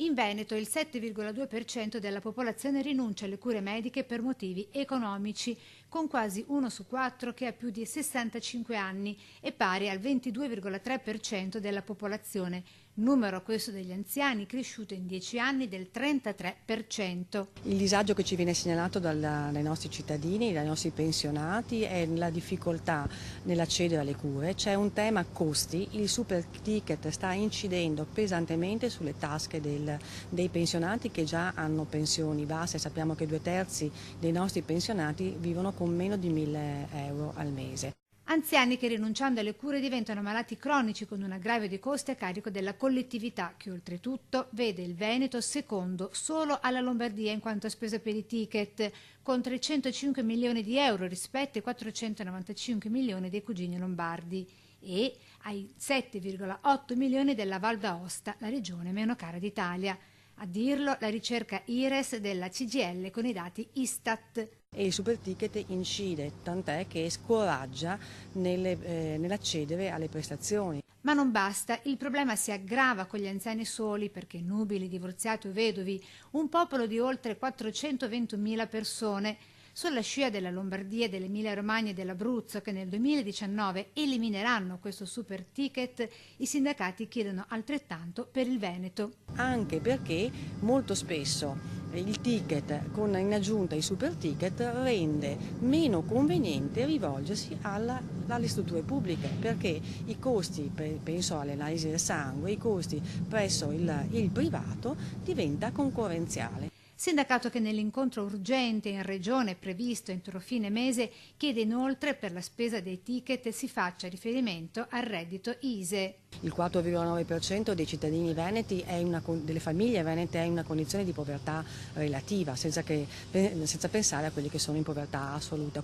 In Veneto il 7,2% della popolazione rinuncia alle cure mediche per motivi economici, con quasi 1 su 4 che ha più di 65 anni e pari al 22,3% della popolazione, numero questo degli anziani cresciuto in 10 anni del 33%. Il disagio che ci viene segnalato dai nostri cittadini, dai nostri pensionati, è la difficoltà nell'accedere alle cure. C'è un tema costi, il super ticket sta incidendo pesantemente sulle tasche dei pensionati che già hanno pensioni basse. Sappiamo che 2/3 dei nostri pensionati vivono con meno di 1.000 euro al mese. Anziani che rinunciando alle cure diventano malati cronici con un aggravio di costi a carico della collettività che oltretutto vede il Veneto secondo solo alla Lombardia in quanto a spesa per i ticket, con 305 milioni di euro rispetto ai 495 milioni dei cugini lombardi e ai 7,8 milioni della Val d'Aosta, la regione meno cara d'Italia. A dirlo la ricerca IRES della CGIL con i dati Istat. E il super ticket incide, tant'è che scoraggia nell'accedere alle prestazioni. Ma non basta, il problema si aggrava con gli anziani soli perché nubili, divorziati o vedovi, un popolo di oltre 421.000 persone, sulla scia della Lombardia, dell'Emilia Romagna e dell'Abruzzo che nel 2019 elimineranno questo super ticket, i sindacati chiedono altrettanto per il Veneto. Anche perché molto spesso il ticket in aggiunta ai super ticket rende meno conveniente rivolgersi alle strutture pubbliche perché i costi, penso alle analisi del sangue, i costi presso il privato diventa concorrenziale. Sindacato che nell'incontro urgente in regione previsto entro fine mese chiede inoltre per la spesa dei ticket si faccia riferimento al reddito ISEE. Il 4,9% dei cittadini veneti delle famiglie venete è in una condizione di povertà relativa, senza pensare a quelli che sono in povertà assoluta.